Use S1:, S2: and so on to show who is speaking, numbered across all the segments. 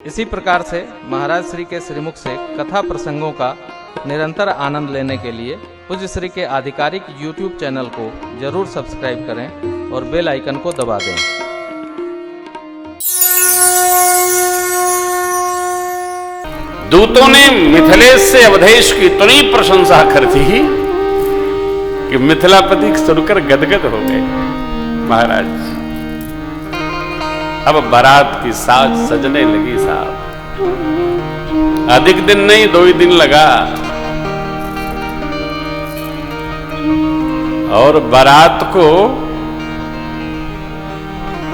S1: इसी प्रकार से महाराज श्री के श्रीमुख से कथा प्रसंगों का निरंतर आनंद लेने के लिए पूज्य श्री के आधिकारिक YouTube चैनल को जरूर सब्सक्राइब करें और बेल आइकन को दबा दें।
S2: दूतों ने मिथिलेश से अवधेश की इतनी प्रशंसा कर दी कि मिथिलापति सुनकर गदगद हो गए। महाराज अब बारात की साज सजने लगी साहब। अधिक दिन नहीं, 2 ही दिन लगा और बारात को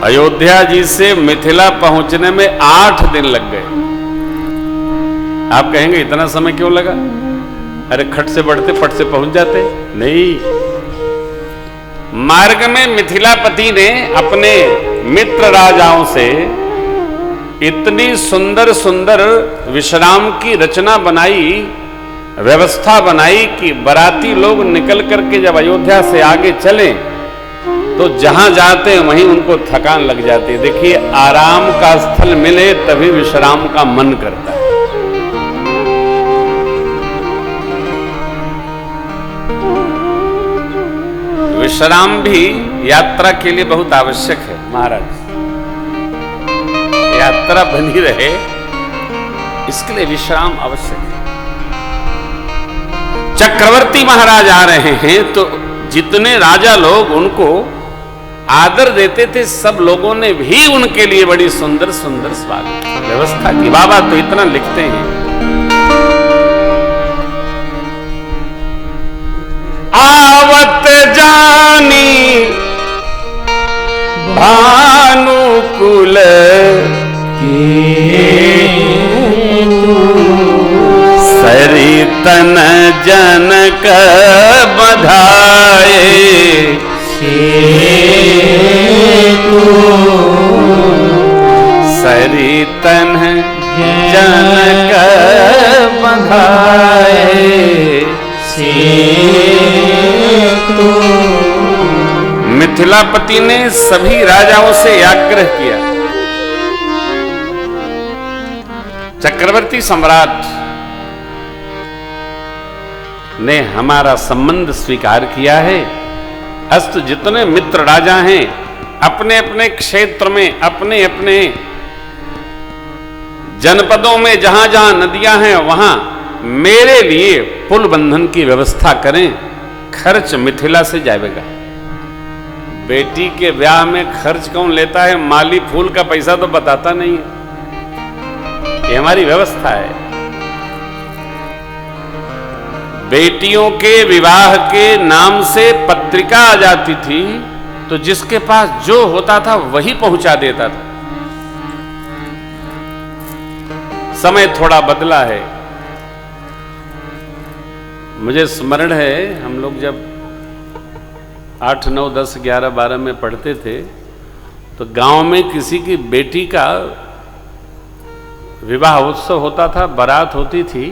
S2: अयोध्या जी से मिथिला पहुंचने में 8 दिन लग गए। आप कहेंगे इतना समय क्यों लगा? अरे खट से बढ़ते फट से पहुंच जाते। नहीं, मार्ग में मिथिलापति ने अपने मित्र राजाओं से इतनी सुंदर सुंदर विश्राम की रचना बनाई, व्यवस्था बनाई कि बाराती लोग निकल करके जब अयोध्या से आगे चले तो जहां जाते हैं वहीं उनको थकान लग जाती है। देखिए, आराम का स्थल मिले तभी विश्राम का मन करता है। विश्राम भी यात्रा के लिए बहुत आवश्यक है महाराज। यात्रा बनी रहे इसके लिए विश्राम आवश्यक है। चक्रवर्ती महाराज आ रहे हैं तो जितने राजा लोग उनको आदर देते थे, सब लोगों ने भी उनके लिए बड़ी सुंदर सुंदर स्वागत व्यवस्था की। बाबा तो इतना लिखते हैं, आवत जानी भानुकुल सरितन जनक बधाए सरितन जनक बधाए मिथिलापति ने सभी राजाओं से आग्रह किया। चक्रवर्ती सम्राट ने हमारा संबंध स्वीकार किया है। अस्त जितने मित्र राजा हैं अपने अपने क्षेत्र में, अपने अपने जनपदों में जहां जहां नदियां हैं वहां मेरे लिए पुल बंधन की व्यवस्था करें। खर्च मिथिला से जाएगा। बेटी के ब्याह में खर्च कौन लेता है? माली फूल का पैसा तो बताता नहीं है। ये हमारी व्यवस्था है। बेटियों के विवाह के नाम से पत्रिका आ जाती थी तो जिसके पास जो होता था वही पहुंचा देता था। समय थोड़ा बदला है। मुझे स्मरण है, हम लोग जब 8, 9, 10, 11, 12 में पढ़ते थे तो गांव में किसी की बेटी का विवाह उत्सव होता था, बारात होती थी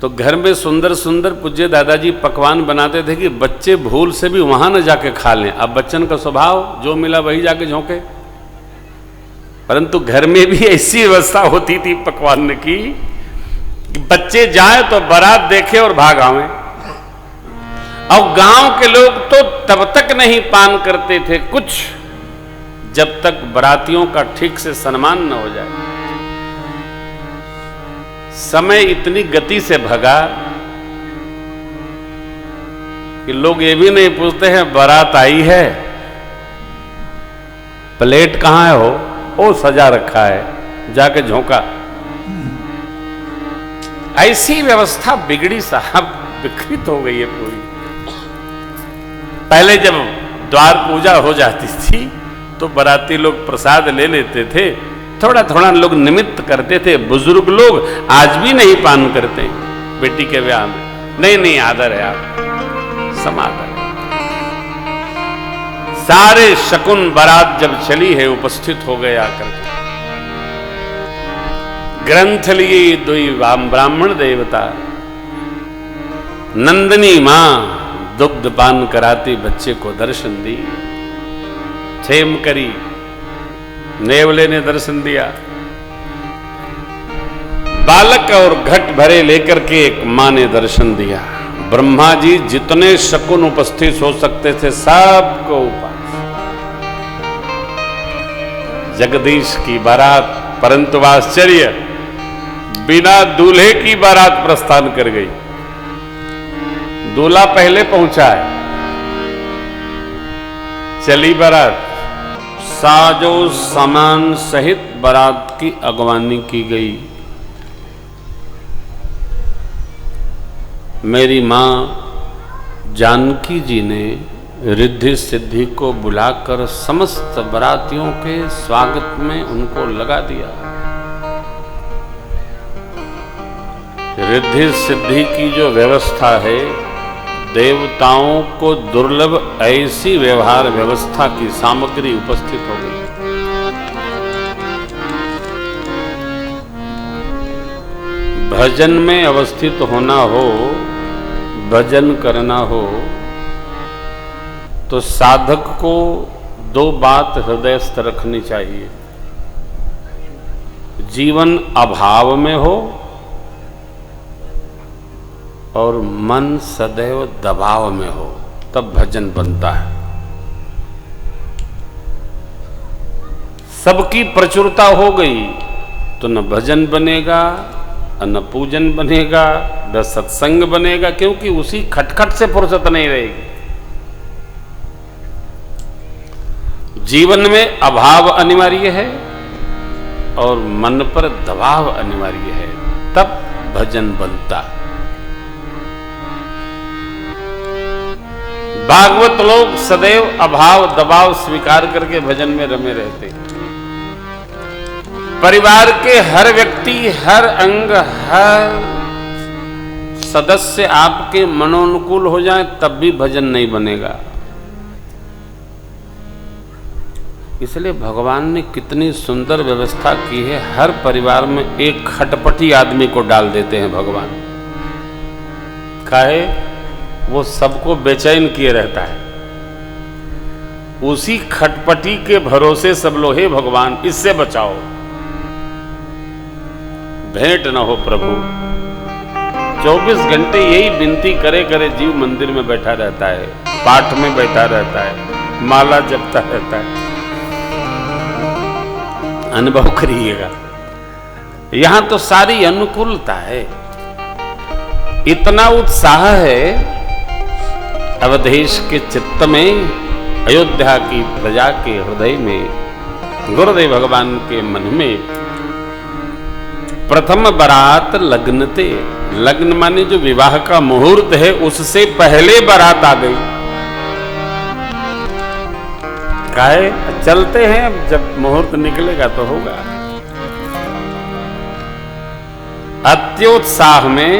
S2: तो घर में सुंदर सुंदर पूज्य दादाजी पकवान बनाते थे कि बच्चे भूल से भी वहां न जाके खा लें। अब बच्चन का स्वभाव जो मिला वही जाके झोंके, परंतु घर में भी ऐसी व्यवस्था होती थी पकवान की कि बच्चे जाए तो बारात देखे और भाग आवे। और गांव के लोग तो तब तक नहीं पान करते थे कुछ जब तक बारातियों का ठीक से सम्मान न हो जाए। समय इतनी गति से भगा कि लोग ये भी नहीं पूछते हैं बारात आई है, प्लेट कहां है हो, ओ सजा रखा है, जाके झोंका। ऐसी व्यवस्था बिगड़ी साहब, विकृत हो गई है पूरी। पहले जब द्वार पूजा हो जाती थी तो बाराती लोग प्रसाद ले लेते थे, थोड़ा थोड़ा लोग निमित्त करते थे। बुजुर्ग लोग आज भी नहीं पान करते बेटी के ब्याह में। नहीं नहीं, आदर है, आप समादर है। सारे शकुन बारात जब चली है उपस्थित हो गए आकर के। ग्रंथ लिए दुई ब्राह्मण देवता, नंदनी मां दुग्ध पान कराती बच्चे को दर्शन दी। क्षेम करी नेवले ने दर्शन दिया। बालक और घट भरे लेकर के एक मां ने दर्शन दिया। ब्रह्मा जी जितने शकुन उपस्थित हो सकते थे सबको उपास। जगदीश की बारात, परंतु आश्चर्य, बिना दूल्हे की बारात प्रस्थान कर गई। दूल्हा पहले पहुंचा है, चली बारात। साजो सामान सहित बारात की अगवानी की गई। मेरी मां जानकी जी ने रिद्धि सिद्धि को बुलाकर समस्त बारातियों के स्वागत में उनको लगा दिया। रिद्धि सिद्धि की जो व्यवस्था है, देवताओं को दुर्लभ ऐसी व्यवहार व्यवस्था की सामग्री उपस्थित हो गई। भजन में अवस्थित होना हो, भजन करना हो, तो साधक को दो बात हृदयस्थ रखनी चाहिए। जीवन अभाव में हो और मन सदैव दबाव में हो, तब भजन बनता है। सबकी प्रचुरता हो गई तो न भजन बनेगा, न पूजन बनेगा, न सत्संग बनेगा, क्योंकि उसी खटखट से फुर्सत नहीं रहेगी। जीवन में अभाव अनिवार्य है और मन पर दबाव अनिवार्य है, तब भजन बनता। भागवत लोग सदैव अभाव दबाव स्वीकार करके भजन में रमे रहते हैं। परिवार के हर व्यक्ति, हर अंग, हर सदस्य आपके मनोनुकूल हो जाए तब भी भजन नहीं बनेगा। इसलिए भगवान ने कितनी सुंदर व्यवस्था की है। हर परिवार में एक खटपटी आदमी को डाल देते हैं भगवान। काहे? वो सबको बेचैन किए रहता है। उसी खटपटी के भरोसे सब लोग, हे भगवान इससे बचाओ, भेंट न हो प्रभु। 24 घंटे यही विनती करे करे जीव मंदिर में बैठा रहता है, पाठ में बैठा रहता है, माला जपता रहता है। अनुभव करिएगा, यहां तो सारी अनुकूलता है, इतना उत्साह है अवधेश के चित्त में, अयोध्या की प्रजा के हृदय में, गुरुदेव भगवान के मन में। प्रथम बारात लग्नते, लग्न माने जो विवाह का मुहूर्त है, उससे पहले बारात आ गई। काहे? चलते हैं, जब मुहूर्त निकलेगा तो होगा। अत्योत्साह में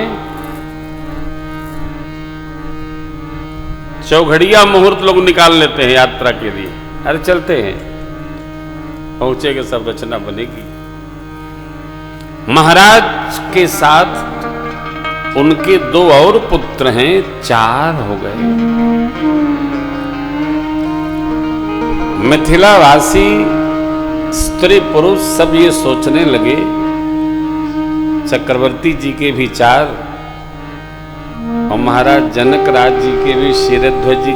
S2: चौघड़िया मुहूर्त लोग निकाल लेते हैं यात्रा के लिए। अरे चलते हैं, पहुंचेंगे, सब रचना बनेगी। महाराज के साथ उनके 2 और पुत्र हैं, 4 हो गए। मिथिलावासी स्त्री पुरुष सब ये सोचने लगे, चक्रवर्ती जी के भी 4 और महाराज जनक राज जी के भी क्षीरध्वज जी,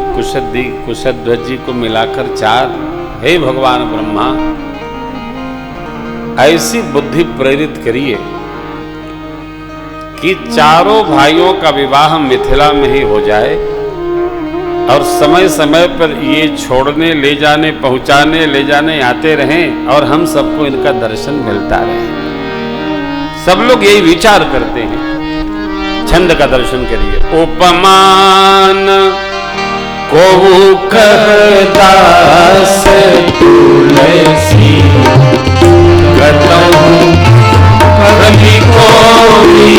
S2: कुशध्वज जी को मिलाकर 4। हे भगवान ब्रह्मा, ऐसी बुद्धि प्रेरित करिए कि चारों भाइयों का विवाह मिथिला में ही हो जाए और समय समय पर ये छोड़ने ले जाने, पहुंचाने ले जाने आते रहें और हम सबको इनका दर्शन मिलता रहे। सब लोग यही विचार करते हैं। छंद का दर्शन करिए। उपमान को कहदास तुलसी कतहु कभी कोई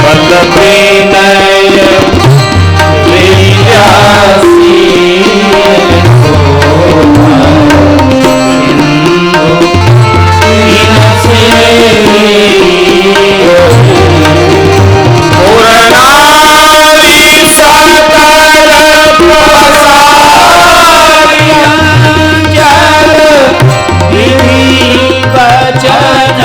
S2: पद विनय विलासी
S3: जय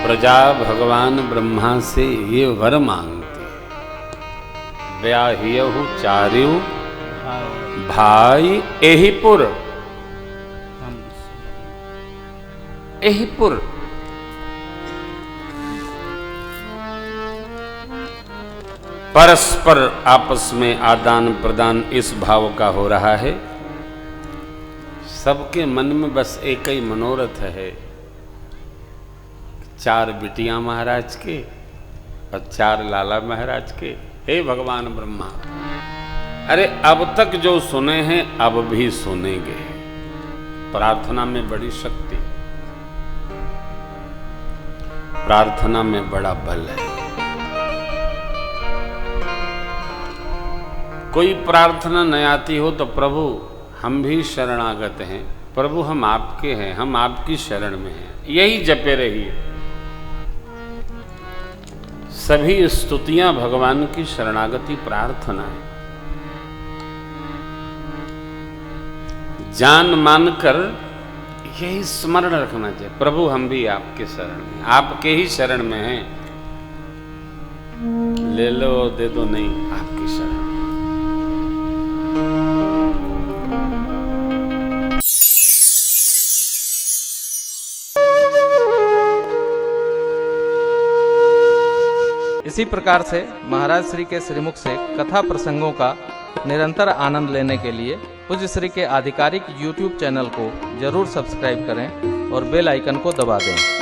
S2: प्रजा भगवान ब्रह्मा से ये वर मांगते, ब्याहियहु चार्यु भाई एहिपुर, एहिपुर परस्पर आपस में आदान प्रदान इस भाव का हो रहा है। सबके मन में बस एक ही मनोरथ है, 4 बिटियां महाराज के और 4 लाला महाराज के। हे भगवान ब्रह्मा, अरे अब तक जो सुने हैं अब भी सुनेंगे। प्रार्थना में बड़ी शक्ति, प्रार्थना में बड़ा बल है। कोई प्रार्थना न आती हो तो प्रभु हम भी शरणागत हैं, प्रभु हम आपके हैं, हम आपकी शरण में हैं, यही जपे रहिए। सभी स्तुतियां भगवान की शरणागति प्रार्थना है। जान मानकर यही स्मरण रखना चाहिए, प्रभु हम भी आपके शरण में, आपके ही शरण में हैं। ले लो दे दो नहीं, आपकी शरण।
S1: इसी प्रकार से महाराज श्री के श्रीमुख से कथा प्रसंगों का निरंतर आनंद लेने के लिए पूज्य श्री के आधिकारिक YouTube चैनल को जरूर सब्सक्राइब करें और बेल आइकन को दबा दें।